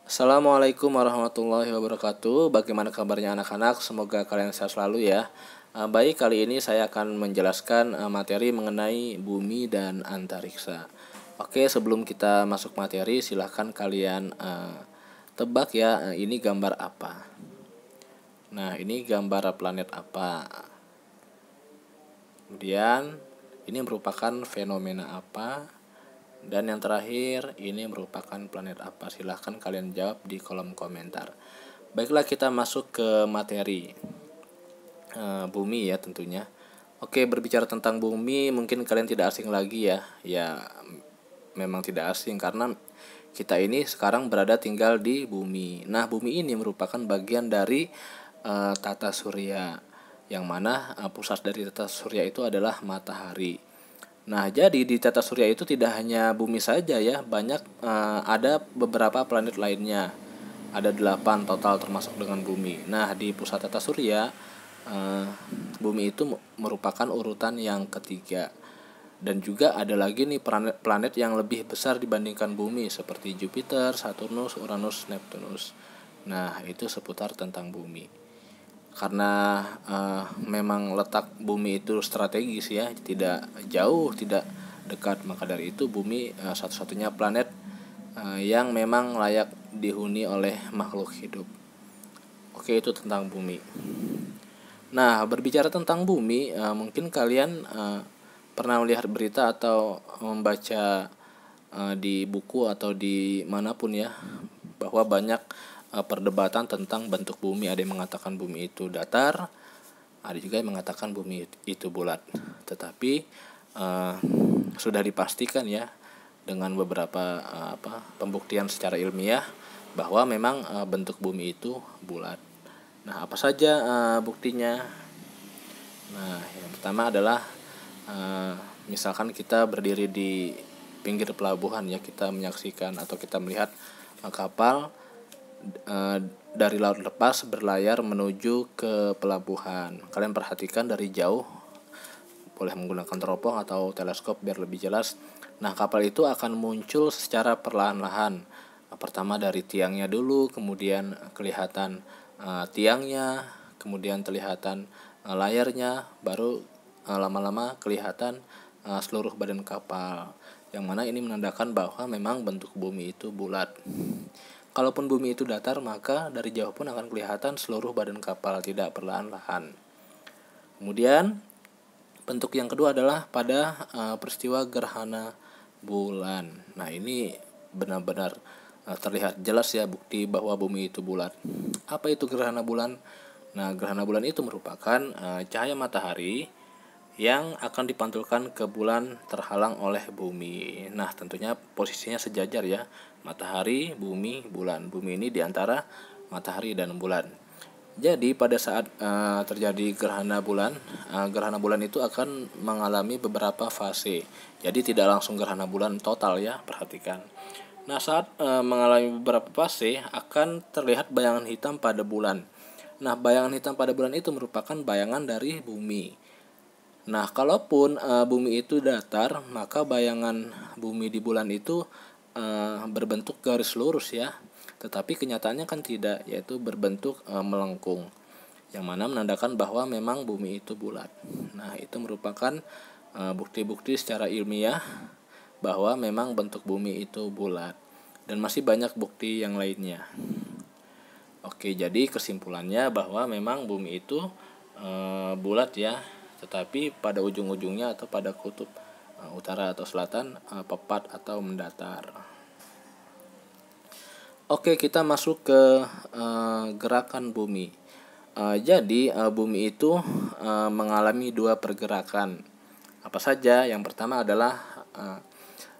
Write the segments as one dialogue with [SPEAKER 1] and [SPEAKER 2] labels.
[SPEAKER 1] Assalamualaikum warahmatullahi wabarakatuh. Bagaimana kabarnya anak-anak? Semoga kalian sehat selalu ya. Baik, kali ini saya akan menjelaskan materi mengenai bumi dan antariksa. Oke, sebelum kita masuk materi, silahkan kalian tebak ya, ini gambar apa? Nah, ini gambar planet apa? Kemudian, ini merupakan fenomena apa? Dan yang terakhir, ini merupakan planet apa? Silahkan kalian jawab di kolom komentar. Baiklah, kita masuk ke materi bumi ya tentunya. Oke, berbicara tentang bumi, mungkin kalian tidak asing lagi ya. Ya, memang tidak asing karena kita ini sekarang berada tinggal di bumi. Nah, bumi ini merupakan bagian dari tata surya, yang mana pusat dari tata surya itu adalah matahari. Nah, jadi di tata surya itu tidak hanya bumi saja ya, banyak ada beberapa planet lainnya. Ada 8 total termasuk dengan bumi. Nah, di pusat tata surya, bumi itu merupakan urutan yang ketiga. Dan juga ada lagi nih planet yang lebih besar dibandingkan bumi seperti Jupiter, Saturnus, Uranus, Neptunus. Nah, itu seputar tentang bumi. Karena memang letak bumi itu strategis ya, tidak jauh, tidak dekat, maka dari itu bumi satu-satunya planet yang memang layak dihuni oleh makhluk hidup. Oke, itu tentang bumi. Nah, berbicara tentang bumi, mungkin kalian pernah melihat berita atau membaca di buku atau di manapun ya, bahwa banyak perdebatan tentang bentuk bumi. Ada yang mengatakan bumi itu datar, ada juga yang mengatakan bumi itu bulat. Tetapi sudah dipastikan ya dengan beberapa pembuktian secara ilmiah bahwa memang bentuk bumi itu bulat. Nah, apa saja buktinya? Nah, yang pertama adalah misalkan kita berdiri di pinggir pelabuhan ya, kita menyaksikan atau kita melihat kapal dari laut lepas berlayar menuju ke pelabuhan. Kalian perhatikan dari jauh, boleh menggunakan teropong atau teleskop biar lebih jelas. Nah, kapal itu akan muncul secara perlahan-lahan. Pertama dari tiangnya dulu, kemudian kelihatan tiangnya, kemudian kelihatan layarnya, baru lama-lama kelihatan seluruh badan kapal. Yang mana ini menandakan bahwa memang bentuk bumi itu bulat. Kalaupun bumi itu datar, maka dari jauh pun akan kelihatan seluruh badan kapal, tidak perlahan-lahan. Kemudian bentuk yang kedua adalah pada peristiwa gerhana bulan. Nah, ini benar-benar terlihat jelas ya bukti bahwa bumi itu bulat. Apa itu gerhana bulan? Nah, gerhana bulan itu merupakan cahaya matahari yang akan dipantulkan ke bulan terhalang oleh bumi. Nah, tentunya posisinya sejajar ya, matahari, bumi, bulan. Bumi ini diantara matahari dan bulan. Jadi pada saat terjadi gerhana bulan itu akan mengalami beberapa fase. Jadi tidak langsung gerhana bulan total ya, perhatikan. Nah, saat mengalami beberapa fase akan terlihat bayangan hitam pada bulan. Nah, bayangan hitam pada bulan itu merupakan bayangan dari bumi. Nah, kalaupun bumi itu datar, maka bayangan bumi di bulan itu berbentuk garis lurus ya. Tetapi kenyataannya kan tidak, yaitu berbentuk melengkung, yang mana menandakan bahwa memang bumi itu bulat. Nah, itu merupakan bukti-bukti secara ilmiah bahwa memang bentuk bumi itu bulat. Dan masih banyak bukti yang lainnya. Oke, jadi kesimpulannya bahwa memang bumi itu bulat ya, tetapi pada ujung-ujungnya atau pada kutub utara atau selatan pepat atau mendatar. Oke, kita masuk ke gerakan bumi. Jadi bumi itu mengalami 2 pergerakan. Apa saja? Yang pertama adalah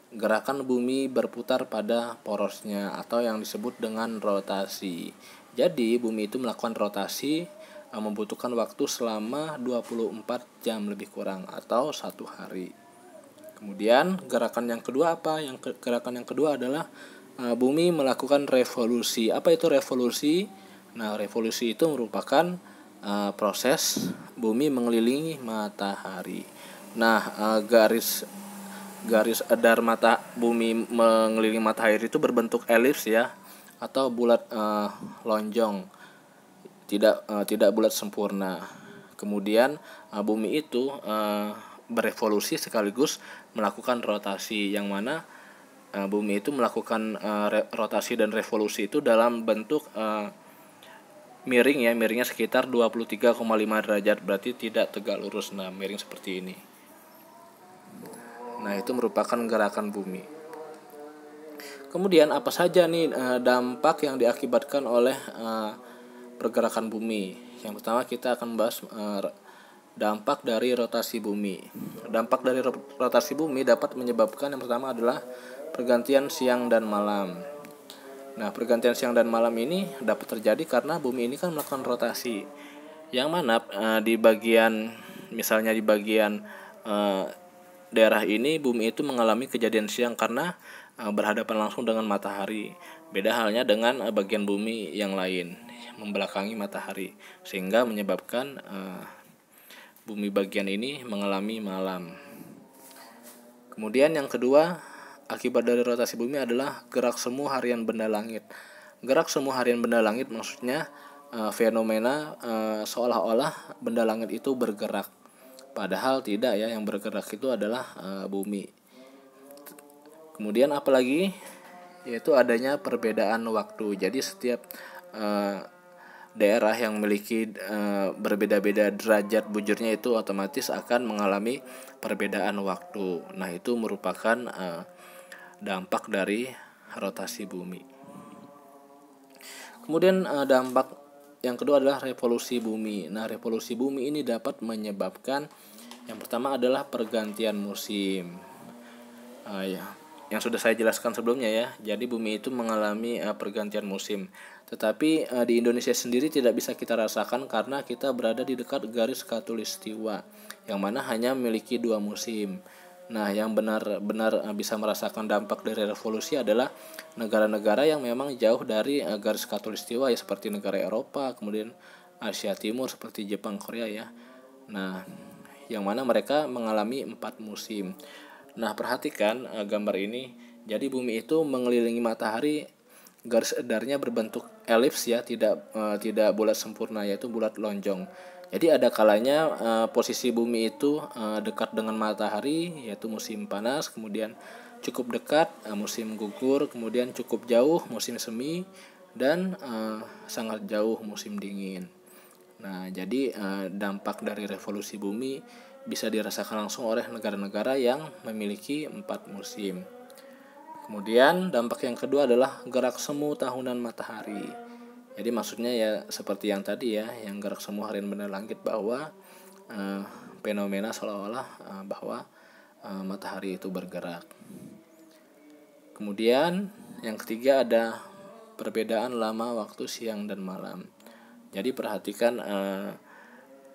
[SPEAKER 1] gerakan bumi berputar pada porosnya atau yang disebut dengan rotasi. Jadi bumi itu melakukan rotasi membutuhkan waktu selama 24 jam lebih kurang atau 1 hari. Kemudian gerakan yang kedua apa? Gerakan yang kedua adalah bumi melakukan revolusi. Apa itu revolusi? Nah, revolusi itu merupakan proses bumi mengelilingi matahari. Nah, garis edar mata bumi mengelilingi matahari itu berbentuk elips ya, atau bulat lonjong, tidak bulat sempurna. Kemudian bumi itu berevolusi sekaligus melakukan rotasi, yang mana bumi itu melakukan rotasi dan revolusi itu dalam bentuk miring ya, miringnya sekitar 23,5 derajat, berarti tidak tegak lurus. Nah, miring seperti ini. Nah, itu merupakan gerakan bumi. Kemudian apa saja nih dampak yang diakibatkan oleh pergerakan bumi? Yang pertama kita akan bahas dampak dari rotasi bumi. Dampak dari rotasi bumi dapat menyebabkan, yang pertama adalah pergantian siang dan malam. Nah, pergantian siang dan malam ini dapat terjadi karena bumi ini kan melakukan rotasi, yang mana di bagian daerah ini bumi itu mengalami kejadian siang karena berhadapan langsung dengan matahari. Beda halnya dengan bagian bumi yang lain membelakangi matahari, sehingga menyebabkan bumi bagian ini mengalami malam. Kemudian yang kedua, akibat dari rotasi bumi adalah gerak semu harian benda langit. Gerak semu harian benda langit maksudnya fenomena seolah-olah benda langit itu bergerak, padahal tidak ya, yang bergerak itu adalah bumi. Kemudian apalagi, yaitu adanya perbedaan waktu. Jadi setiap daerah yang memiliki berbeda-beda derajat bujurnya itu otomatis akan mengalami perbedaan waktu. Nah, itu merupakan dampak dari rotasi bumi. Kemudian dampak yang kedua adalah revolusi bumi. Nah, revolusi bumi ini dapat menyebabkan, yang pertama adalah pergantian musim. Yang sudah saya jelaskan sebelumnya ya. Jadi bumi itu mengalami pergantian musim. Tetapi di Indonesia sendiri tidak bisa kita rasakan karena kita berada di dekat garis khatulistiwa, yang mana hanya memiliki 2 musim. Nah, yang benar-benar bisa merasakan dampak dari revolusi adalah negara-negara yang memang jauh dari garis khatulistiwa ya, seperti negara Eropa, kemudian Asia Timur seperti Jepang, Korea ya. Nah, yang mana mereka mengalami 4 musim. Nah, perhatikan gambar ini. Jadi bumi itu mengelilingi matahari, garis edarnya berbentuk elips ya, tidak bulat sempurna, yaitu bulat lonjong. Jadi ada kalanya posisi bumi itu dekat dengan matahari, yaitu musim panas, kemudian cukup dekat musim gugur, kemudian cukup jauh musim semi, dan sangat jauh musim dingin. Nah, jadi dampak dari revolusi bumi bisa dirasakan langsung oleh negara-negara yang memiliki 4 musim. Kemudian dampak yang kedua adalah gerak semu tahunan matahari. Jadi maksudnya ya seperti yang tadi ya, yang gerak semu harian benda langit, bahwa fenomena seolah-olah bahwa matahari itu bergerak. Kemudian yang ketiga ada perbedaan lama waktu siang dan malam. Jadi perhatikan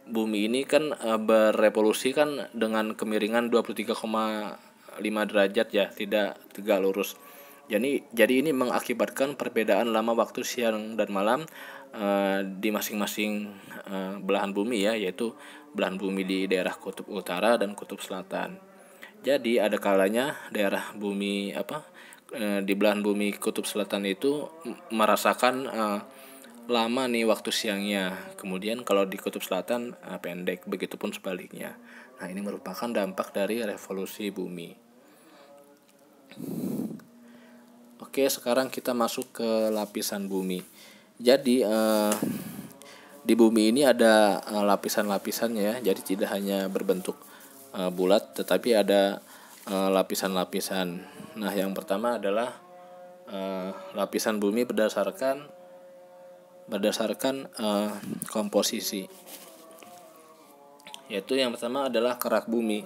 [SPEAKER 1] bumi ini kan berevolusi kan dengan kemiringan 23,5 derajat ya, tidak tegak lurus. Jadi ini mengakibatkan perbedaan lama waktu siang dan malam di masing-masing belahan bumi ya, yaitu belahan bumi di daerah kutub utara dan kutub selatan. Jadi ada kalanya daerah bumi di belahan bumi kutub selatan itu merasakan lama nih waktu siangnya, kemudian kalau di kutub selatan pendek, begitupun sebaliknya. Nah, ini merupakan dampak dari revolusi bumi. Oke, sekarang kita masuk ke lapisan bumi. Jadi di bumi ini ada lapisan-lapisannya ya, jadi tidak hanya berbentuk bulat, tetapi ada lapisan-lapisan. Nah, yang pertama adalah lapisan bumi berdasarkan komposisi, yaitu yang pertama adalah kerak bumi.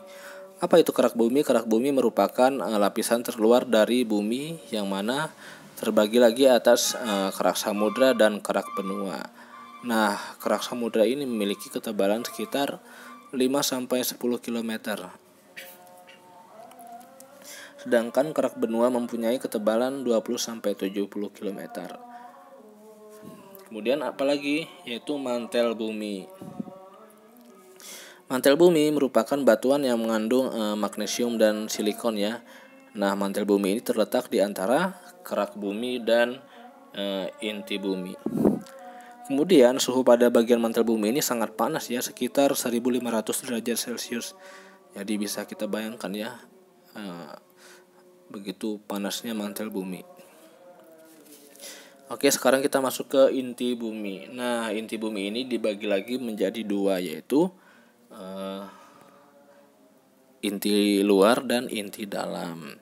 [SPEAKER 1] Apa itu kerak bumi? Kerak bumi merupakan lapisan terluar dari bumi yang mana terbagi lagi atas kerak samudra dan kerak benua. Nah, kerak samudra ini memiliki ketebalan sekitar 5-10 km. Sedangkan kerak benua mempunyai ketebalan 20-70 km. Kemudian apalagi, yaitu mantel bumi. Mantel bumi merupakan batuan yang mengandung magnesium dan silikon ya. Nah, mantel bumi ini terletak di antara kerak bumi dan inti bumi. Kemudian suhu pada bagian mantel bumi ini sangat panas ya, sekitar 1500 derajat Celcius. Jadi bisa kita bayangkan ya, begitu panasnya mantel bumi. Oke, sekarang kita masuk ke inti bumi. Nah, inti bumi ini dibagi lagi menjadi dua, yaitu inti luar dan inti dalam.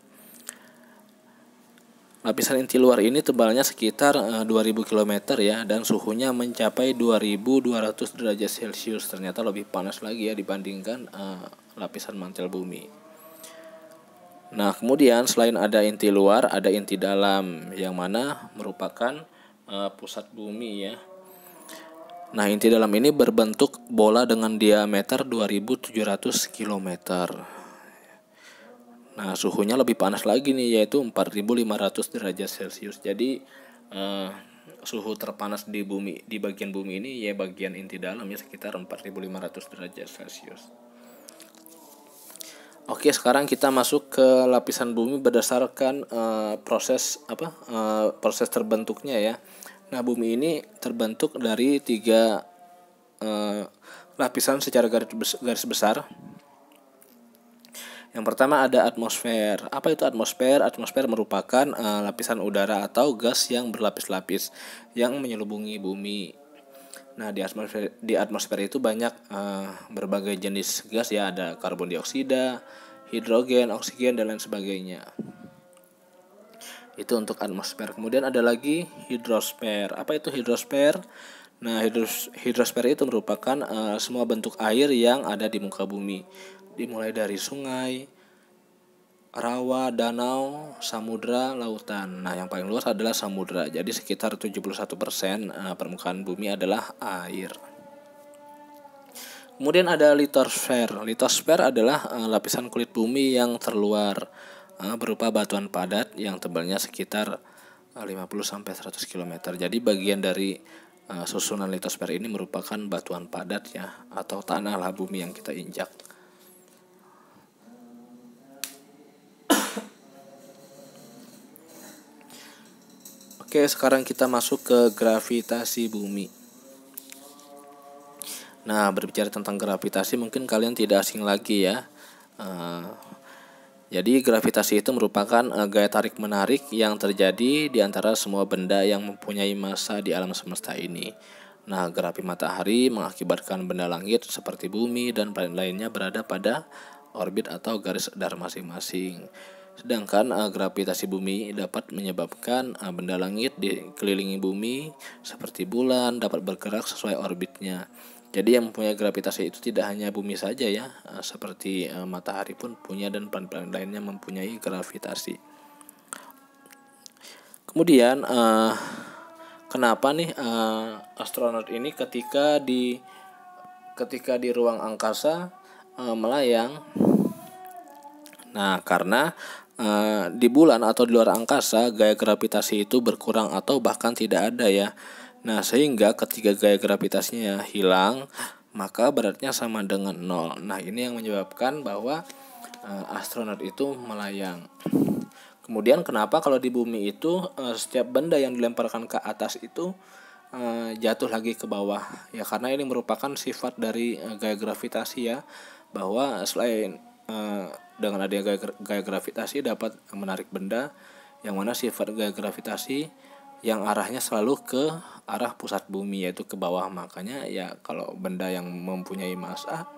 [SPEAKER 1] Lapisan inti luar ini tebalnya sekitar 2000 km ya, dan suhunya mencapai 2200 derajat Celcius. Ternyata lebih panas lagi ya dibandingkan lapisan mantel bumi. Nah, kemudian selain ada inti luar, ada inti dalam yang mana merupakan pusat bumi ya. Nah, inti dalam ini berbentuk bola dengan diameter 2700 km. Nah, suhunya lebih panas lagi nih, yaitu 4500 derajat Celcius. Jadi suhu terpanas di bumi, di bagian bumi ini ya bagian inti dalam ya, sekitar 4500 derajat Celcius. Oke, sekarang kita masuk ke lapisan bumi berdasarkan proses terbentuknya ya. Nah, bumi ini terbentuk dari 3 lapisan secara garis besar. Yang pertama ada atmosfer. Apa itu atmosfer? Atmosfer merupakan lapisan udara atau gas yang berlapis-lapis yang menyelubungi bumi. Nah, di atmosfer itu banyak berbagai jenis gas ya, ada karbon dioksida, hidrogen, oksigen, dan lain sebagainya. Itu untuk atmosfer. Kemudian ada lagi hidrosfer. Apa itu hidrosfer? Nah, hidrosfer itu merupakan semua bentuk air yang ada di muka bumi, dimulai dari sungai, rawa, danau, samudra, lautan. Nah, yang paling luas adalah samudra. Jadi sekitar 71% permukaan bumi adalah air. Kemudian ada litosfer. Litosfer adalah lapisan kulit bumi yang terluar, berupa batuan padat yang tebalnya sekitar 50-100 km. Jadi bagian dari susunan litosfer ini merupakan batuan padat ya, atau tanah lah bumi yang kita injak. Oke, sekarang kita masuk ke gravitasi bumi. Nah, berbicara tentang gravitasi mungkin kalian tidak asing lagi ya. Jadi gravitasi itu merupakan gaya tarik-menarik yang terjadi di antara semua benda yang mempunyai massa di alam semesta ini. Nah, gerapi matahari mengakibatkan benda langit seperti bumi dan planet lainnya berada pada orbit atau garis datar masing-masing. Sedangkan gravitasi bumi dapat menyebabkan benda langit dikelilingi bumi seperti bulan dapat bergerak sesuai orbitnya. Jadi yang mempunyai gravitasi itu tidak hanya bumi saja ya, seperti matahari pun punya dan planet-planet lainnya mempunyai gravitasi. Kemudian kenapa nih astronot ini ketika di ruang angkasa melayang? Nah, karena di bulan atau di luar angkasa gaya gravitasi itu berkurang atau bahkan tidak ada ya. Nah, sehingga ketika gaya gravitasinya hilang, maka beratnya sama dengan 0. Nah, ini yang menyebabkan bahwa astronot itu melayang. Kemudian kenapa kalau di bumi itu setiap benda yang dilemparkan ke atas itu jatuh lagi ke bawah? Ya karena ini merupakan sifat dari gaya gravitasi ya, bahwa selain dengan adanya gaya gravitasi dapat menarik benda, yang mana sifat gaya gravitasi yang arahnya selalu ke arah pusat bumi, yaitu ke bawah. Makanya ya kalau benda yang mempunyai massa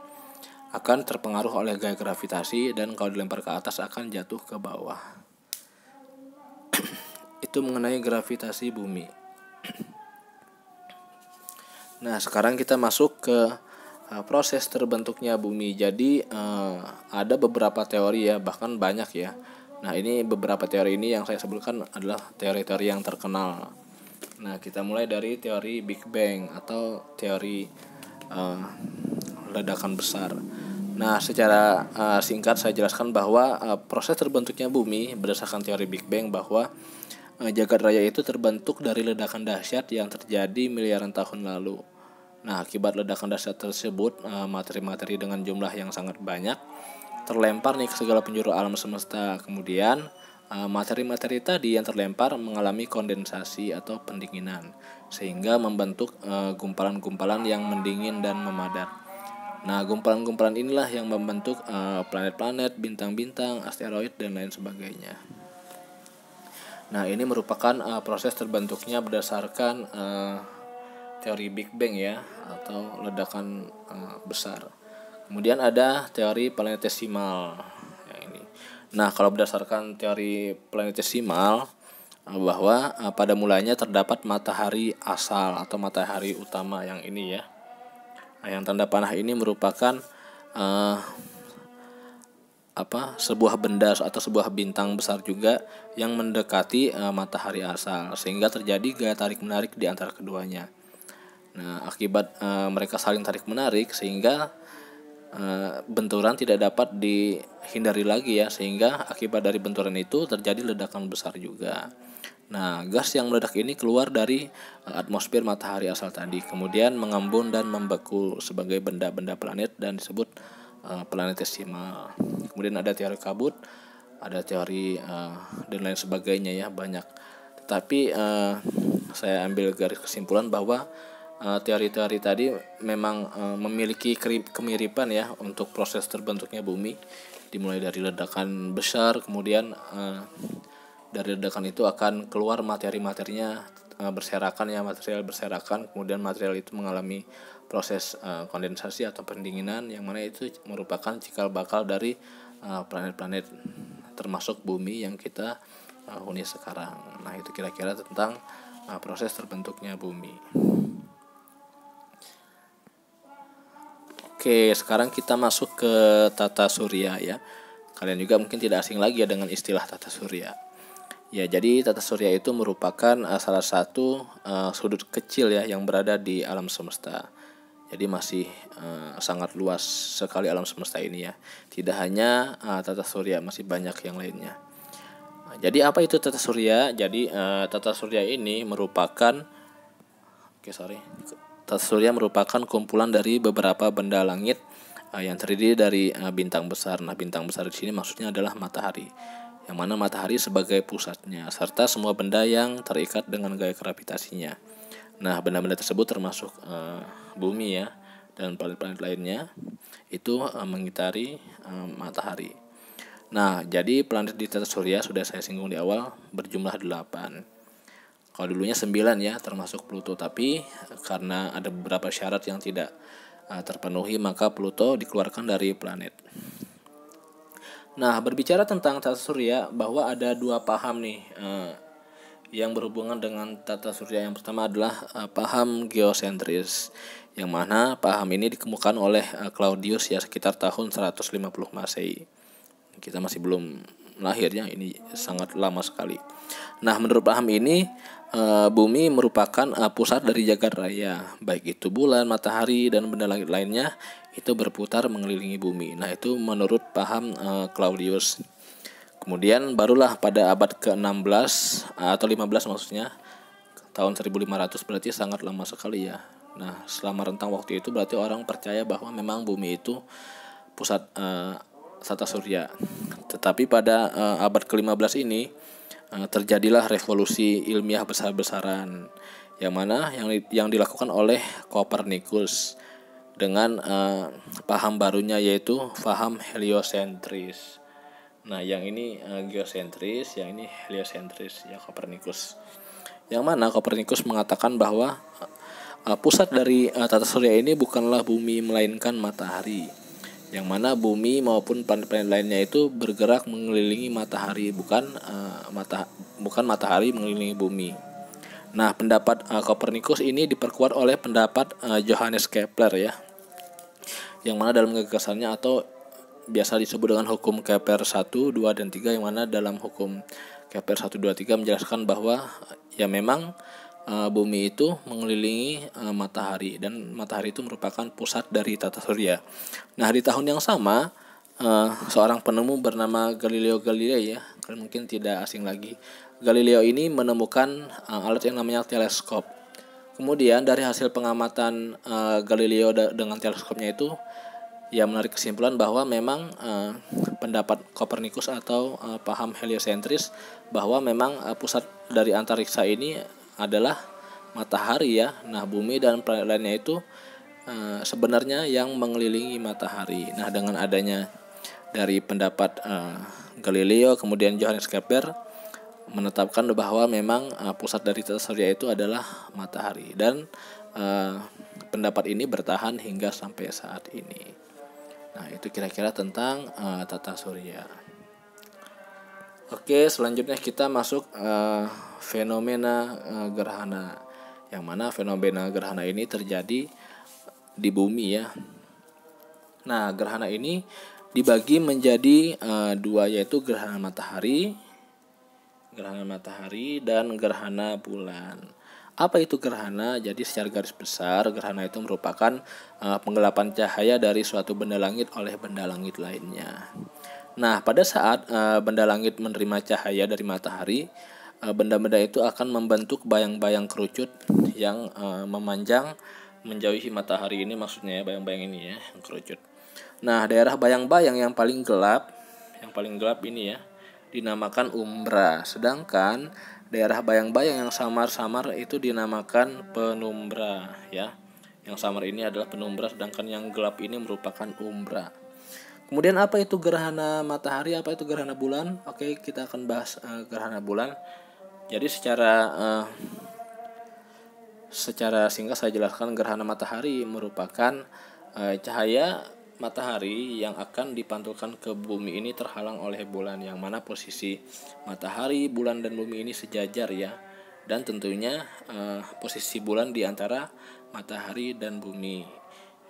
[SPEAKER 1] akan terpengaruh oleh gaya gravitasi, dan kalau dilempar ke atas akan jatuh ke bawah. Itu mengenai gravitasi bumi. Nah, sekarang kita masuk ke proses terbentuknya bumi. Jadi ada beberapa teori ya, bahkan banyak ya. Nah, ini beberapa teori ini yang saya sebutkan adalah teori-teori yang terkenal. Nah, kita mulai dari teori Big Bang atau teori ledakan besar. Nah, secara singkat saya jelaskan bahwa proses terbentuknya bumi berdasarkan teori Big Bang, bahwa jagat raya itu terbentuk dari ledakan dahsyat yang terjadi miliaran tahun lalu. Nah, akibat ledakan dahsyat tersebut, materi-materi dengan jumlah yang sangat banyak terlempar nih ke segala penjuru alam semesta. Kemudian materi-materi tadi yang terlempar mengalami kondensasi atau pendinginan sehingga membentuk gumpalan-gumpalan yang mendingin dan memadat. Nah, gumpalan-gumpalan inilah yang membentuk planet-planet, bintang-bintang, asteroid dan lain sebagainya. Nah, ini merupakan proses terbentuknya berdasarkan teori Big Bang ya, atau ledakan besar. Kemudian ada teori planetesimal yang ini. Nah, kalau berdasarkan teori planetesimal bahwa pada mulanya terdapat matahari asal atau matahari utama yang ini ya. Nah, yang tanda panah ini merupakan sebuah benda atau sebuah bintang besar juga yang mendekati matahari asal sehingga terjadi gaya tarik menarik di antara keduanya. Nah, akibat mereka saling tarik menarik sehingga benturan tidak dapat dihindari lagi ya, sehingga akibat dari benturan itu terjadi ledakan besar juga. Nah, gas yang meledak ini keluar dari atmosfer matahari asal tadi, kemudian mengembun dan membeku sebagai benda-benda planet dan disebut planetesimal. Kemudian ada teori kabut, ada teori dan lain sebagainya ya, banyak. Tetapi saya ambil garis kesimpulan bahwa teori-teori tadi memang memiliki kemiripan ya untuk proses terbentuknya bumi, dimulai dari ledakan besar, kemudian dari ledakan itu akan keluar materi-materinya berserakan ya, material berserakan, kemudian material itu mengalami proses kondensasi atau pendinginan, yang mana itu merupakan cikal bakal dari planet-planet termasuk bumi yang kita huni sekarang. Nah, itu kira-kira tentang proses terbentuknya bumi. Oke, sekarang kita masuk ke tata surya ya. Kalian juga mungkin tidak asing lagi ya dengan istilah tata surya. Ya, jadi tata surya itu merupakan salah satu sudut kecil ya yang berada di alam semesta. Jadi masih sangat luas sekali alam semesta ini ya. Tidak hanya tata surya, masih banyak yang lainnya. Nah, jadi apa itu tata surya? Jadi tata surya ini merupakan tata surya merupakan kumpulan dari beberapa benda langit yang terdiri dari bintang besar. Nah, bintang besar di sini maksudnya adalah matahari, yang mana matahari sebagai pusatnya, serta semua benda yang terikat dengan gaya gravitasinya. Nah, benda-benda tersebut termasuk bumi ya, dan planet-planet lainnya itu mengitari matahari. Nah, jadi planet di tata surya sudah saya singgung di awal berjumlah 8. Kalau dulunya 9 ya, termasuk Pluto, tapi karena ada beberapa syarat yang tidak terpenuhi, maka Pluto dikeluarkan dari planet. Nah, berbicara tentang tata surya, bahwa ada dua paham nih yang berhubungan dengan tata surya. Yang pertama adalah paham geosentris, yang mana paham ini dikemukakan oleh Claudius ya sekitar tahun 150 Masehi. Kita masih belum lahir ya, ini sangat lama sekali. Nah, menurut paham ini bumi merupakan pusat dari jagat raya, baik itu bulan, matahari, dan benda langit lainnya itu berputar mengelilingi bumi. Nah, itu menurut paham Claudius. Kemudian barulah pada abad ke-16 atau 15 maksudnya, tahun 1500, berarti sangat lama sekali ya. Nah, selama rentang waktu itu berarti orang percaya bahwa memang bumi itu pusat tata surya. Tetapi pada abad ke-15 ini terjadilah revolusi ilmiah besar-besaran, yang mana yang dilakukan oleh Kopernikus dengan paham barunya, yaitu paham heliosentris. Nah, yang ini geosentris, yang ini heliosentris ya, Kopernikus. Yang mana Kopernikus mengatakan bahwa pusat dari tata surya ini bukanlah bumi melainkan matahari, yang mana bumi maupun planet-planet lainnya itu bergerak mengelilingi matahari, bukan matahari mengelilingi bumi. Nah, pendapat Kopernikus ini diperkuat oleh pendapat Johannes Kepler ya, yang mana dalam gagasannya atau biasa disebut dengan hukum Kepler 1, 2, dan 3, yang mana dalam hukum Kepler 1, 2, 3 menjelaskan bahwa ya memang bumi itu mengelilingi matahari, dan matahari itu merupakan pusat dari tata surya. Nah, di tahun yang sama seorang penemu bernama Galileo Galilei ya, kalian mungkin tidak asing lagi. Galileo ini menemukan alat yang namanya teleskop. Kemudian dari hasil pengamatan Galileo dengan teleskopnya itu Ia menarik kesimpulan bahwa memang pendapat Kopernikus atau paham heliosentris bahwa memang pusat dari antariksa ini adalah matahari ya. Nah, bumi dan planet lainnya itu sebenarnya yang mengelilingi matahari. Nah, dengan adanya dari pendapat Galileo kemudian Johannes Kepler menetapkan bahwa memang pusat dari tata surya itu adalah matahari, dan pendapat ini bertahan hingga sampai saat ini. Nah, itu kira-kira tentang tata surya. Oke, selanjutnya kita masuk fenomena gerhana. Yang mana fenomena gerhana ini terjadi di bumi ya. Nah, gerhana ini dibagi menjadi dua, yaitu gerhana matahari dan gerhana bulan. Apa itu gerhana? Jadi secara garis besar, gerhana itu merupakan penggelapan cahaya dari suatu benda langit oleh benda langit lainnya. Nah, pada saat benda langit menerima cahaya dari matahari, benda-benda itu akan membentuk bayang-bayang kerucut yang memanjang menjauhi matahari ini, maksudnya bayang-bayang ini ya, yang kerucut. Nah, daerah bayang-bayang yang paling gelap ini ya, dinamakan umbra, sedangkan daerah bayang-bayang yang samar-samar itu dinamakan penumbra ya. Yang samar ini adalah penumbra, sedangkan yang gelap ini merupakan umbra. Kemudian apa itu gerhana matahari, apa itu gerhana bulan? Oke, kita akan bahas gerhana bulan. Jadi secara singkat saya jelaskan, gerhana matahari merupakan cahaya matahari yang akan dipantulkan ke bumi ini terhalang oleh bulan, yang mana posisi matahari, bulan, dan bumi ini sejajar ya, dan tentunya posisi bulan di antara matahari dan bumi.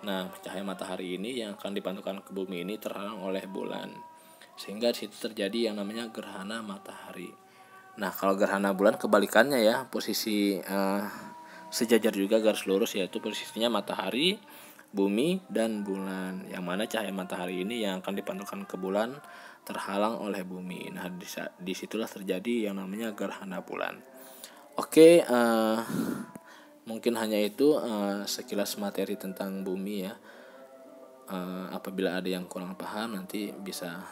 [SPEAKER 1] Nah, cahaya matahari ini yang akan dipantulkan ke bumi ini terhalang oleh bulan, sehingga di situ terjadi yang namanya gerhana matahari. Nah, kalau gerhana bulan kebalikannya ya, posisi sejajar juga garis lurus, yaitu posisinya matahari, bumi, dan bulan, yang mana cahaya matahari ini yang akan dipantulkan ke bulan terhalang oleh bumi. Nah, disitulah terjadi yang namanya gerhana bulan. Oke, mungkin hanya itu sekilas materi tentang bumi ya. Apabila ada yang kurang paham, nanti bisa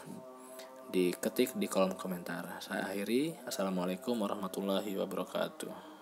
[SPEAKER 1] diketik di kolom komentar. Saya akhiri. Assalamualaikum warahmatullahi wabarakatuh.